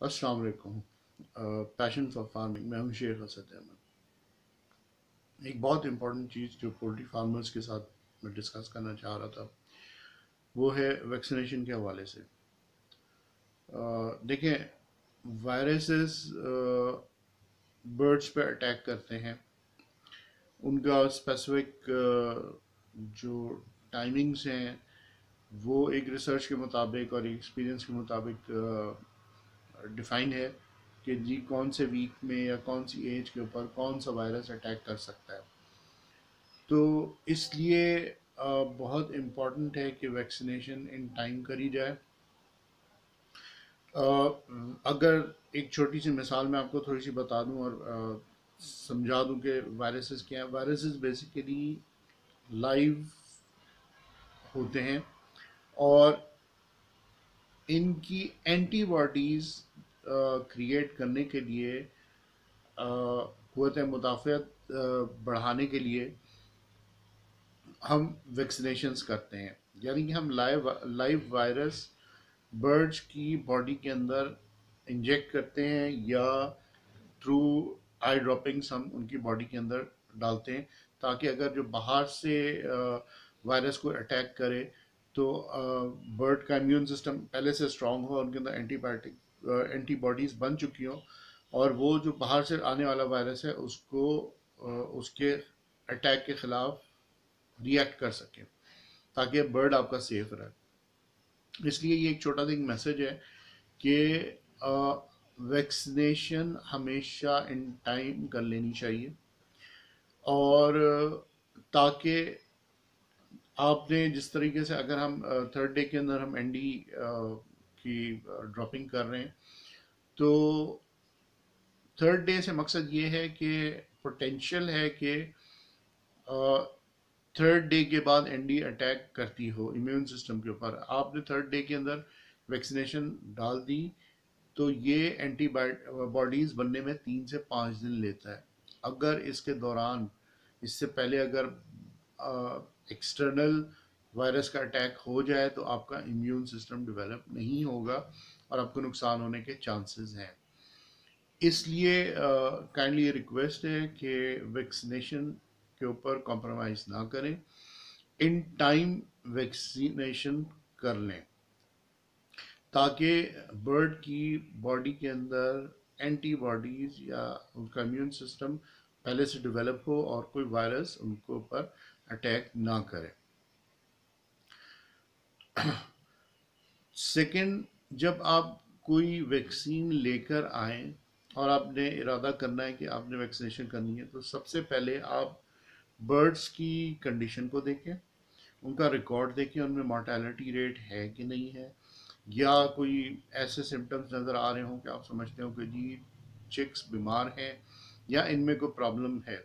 अस्सलाम वालेकुम। Passion for farming, मैं हूं शेख असद अहमद। एक बहुत इम्पोर्टेंट चीज़ जो पोल्ट्री फार्मर्स के साथ मैं डिस्कस करना चाह रहा था वो है वैक्सीनेशन के हवाले से। देखें, वायरसेस बर्ड्स पे अटैक करते हैं। उनका स्पेसिफिक जो टाइमिंग्स हैं वो एक रिसर्च के मुताबिक और एक्सपीरियंस के मुताबिक डिफ़ाइन है कि जी कौन से वीक में या कौन सी एज के ऊपर कौन सा वायरस अटैक कर सकता है। तो इसलिए बहुत इम्पॉर्टेंट है कि वैक्सीनेशन इन टाइम करी जाए। अगर एक छोटी सी मिसाल मैं आपको थोड़ी सी बता दूं और समझा दूं कि वायरसेस क्या हैं। वायरसेस बेसिकली लाइव होते हैं और इनकी एंटीबॉडीज़ क्रिएट करने के लिए, क़ुव्वत मुदाफ़अत बढ़ाने के लिए हम वैक्सीनेशंस करते हैं। यानी कि हम लाइव वायरस बर्ड्स की बॉडी के अंदर इंजेक्ट करते हैं या थ्रू आई ड्रॉपिंग्स हम उनकी बॉडी के अंदर डालते हैं, ताकि अगर जो बाहर से वायरस को अटैक करे तो बर्ड का इम्यून सिस्टम पहले से स्ट्रांग हो, उनके अंदर एंटीबॉडीज़ बन चुकी हों और वो जो बाहर से आने वाला वायरस है उसको उसके अटैक के ख़िलाफ़ रिएक्ट कर सके, ताकि बर्ड आपका सेफ रहे। इसलिए ये एक छोटा सा एक मैसेज है कि वैक्सीनेशन हमेशा इन टाइम कर लेनी चाहिए। और ताकि आपने जिस तरीके से, अगर हम थर्ड डे के अंदर हम एनडी की ड्रॉपिंग कर रहे हैं, तो थर्ड डे से मकसद ये है कि पोटेंशियल है कि थर्ड डे के बाद एनडी अटैक करती हो इम्यून सिस्टम के ऊपर। आपने थर्ड डे के अंदर वैक्सीनेशन डाल दी तो ये एंटीबॉडीज़ बनने में 3 से 5 दिन लेता है। अगर इसके दौरान, इससे पहले अगर एक्सटर्नल वायरस का अटैक हो जाए तो आपका इम्यून सिस्टम डेवलप नहीं होगा और आपको नुकसान होने के चांसेस हैं। इसलिए काइंडली रिक्वेस्ट है कि वैक्सीनेशन के ऊपर कॉम्प्रोमाइज़ ना करें, इन टाइम वैक्सीनेशन कर लें, ताकि बर्ड की बॉडी के अंदर एंटीबॉडीज़ या उनका इम्यून सिस्टम पहले से डेवलप हो और कोई वायरस उनके ऊपर अटैक ना करे। सेकंड, जब आप कोई वैक्सीन लेकर आए और आपने इरादा करना है कि आपने वैक्सीनेशन करनी है, तो सबसे पहले आप बर्ड्स की कंडीशन को देखें, उनका रिकॉर्ड देखें, उनमें मोर्टेलिटी रेट है कि नहीं है, या कोई ऐसे सिम्टम्स नज़र आ रहे हों कि आप समझते हो कि जी चिक्स बीमार हैं या इनमें कोई प्रॉब्लम है।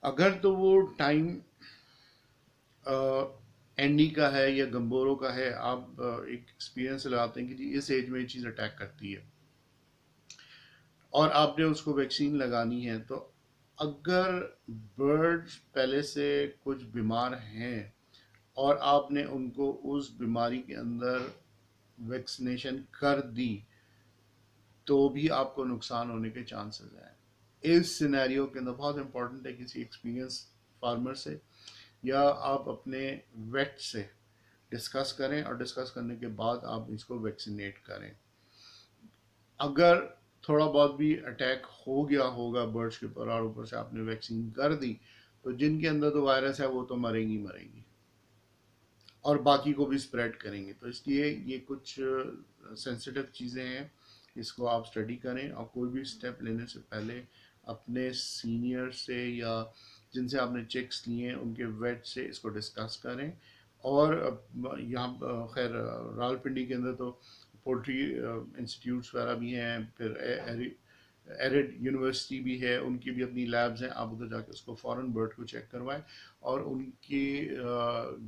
अगर तो वो टाइम एंडी का है या गम्बोरो का है, आप एक एक्सपीरियंस लगाते हैं कि जी इस एज में ये चीज़ अटैक करती है और आपने उसको वैक्सीन लगानी है, तो अगर बर्ड्स पहले से कुछ बीमार हैं और आपने उनको उस बीमारी के अंदर वैक्सीनेशन कर दी, तो भी आपको नुकसान होने के चांसेस हैं। इस सिनेरियो के अंदर बहुत इंपॉर्टेंट है किसी एक्सपीरियंस फार्मर से या आप अपने वेट से डिस्कस करें और डिस्कस करने के बाद आप इसको वैक्सीनेट करें। अगर थोड़ा बहुत भी अटैक हो गया होगा बर्ड्स के ऊपर और ऊपर से आपने वैक्सीन कर दी, तो जिनके अंदर तो वायरस है वो तो मरेंगी मरेंगी और बाकी को भी स्प्रेड करेंगे। तो इसलिए ये कुछ सेंसिटिव चीज़ें हैं, इसको आप स्टडी करें और कोई भी स्टेप लेने से पहले अपने सीनियर से या जिनसे आपने चेक्स लिए हैं उनके वेट से इसको डिस्कस करें। और यहाँ खैर रावलपिंडी के अंदर तो पोल्ट्री इंस्टीट्यूट्स वगैरह भी हैं, फिर एरिड यूनिवर्सिटी भी है, उनकी भी अपनी लैब्स हैं। आप उधर जाके उसको फ़ौरन बर्ड को चेक करवाएं और उनकी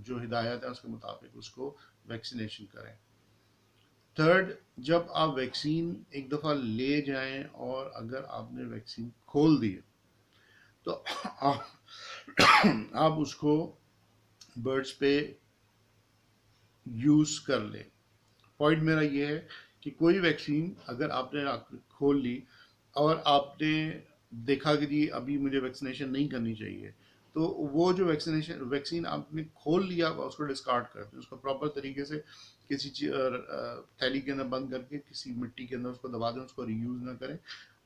जो हिदायत है उसके मुताबिक उसको वैक्सीनेशन करें। थर्ड, जब आप वैक्सीन एक दफ़ा ले जाएं और अगर आपने वैक्सीन खोल दी तो आप उसको बर्ड्स पे यूज़ कर लें। पॉइंट मेरा ये है कि कोई वैक्सीन अगर आपने खोल ली और आपने देखा कि जी अभी मुझे वैक्सीनेशन नहीं करनी चाहिए, तो वो जो वैक्सीन आपने खोल लिया उसको डिस्कार्ड कर दें, उसको प्रॉपर तरीके से किसी थैली के अंदर बंद करके किसी मिट्टी के अंदर उसको दबा दें, उसको रीयूज़ ना करें।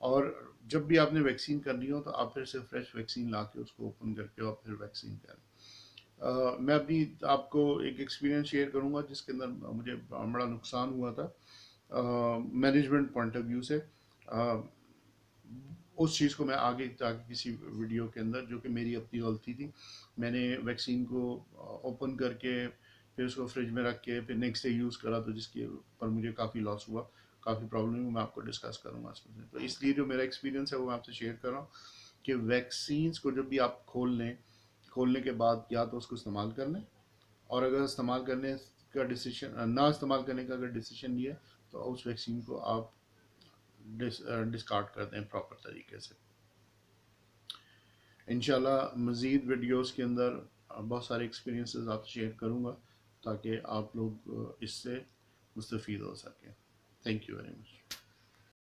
और जब भी आपने वैक्सीन करनी हो तो आप फिर से फ्रेश वैक्सीन ला के उसको ओपन करके और फिर वैक्सीन करें। मैं अपनी आपको एक एक्सपीरियंस शेयर करूंगा जिसके अंदर मुझे बड़ा नुकसान हुआ था मैनेजमेंट पॉइंट ऑफ व्यू से। उस चीज़ को मैं आगे जाके किसी वीडियो के अंदर, जो कि मेरी अपनी गलती थी, मैंने वैक्सीन को ओपन करके फिर उसको फ्रिज में रख के फिर नेक्स्ट डे यूज़ करा, तो जिसके ऊपर मुझे काफ़ी लॉस हुआ, काफ़ी प्रॉब्लम हुई। मैं आपको डिस्कस करूँगा इसमें। तो इसलिए जो मेरा एक्सपीरियंस है वो मैं आपसे शेयर कर रहा हूँ कि वैक्सीन्स को जब भी आप खोलने के बाद या तो उसको इस्तेमाल कर लें, और अगर इस्तेमाल करने का डिसीजन ना इस्तेमाल करने का अगर डिसीजन लिया तो उस वैक्सीन को आप डिस्कार्ड कर दें प्रॉपर तरीके से। इंशाल्लाह मज़ीद वीडियोस के अंदर बहुत सारे एक्सपीरियंसेस आपसे शेयर करूँगा ताकि आप लोग इससे मुस्तफ़ीद हो सकें। Thank you very much.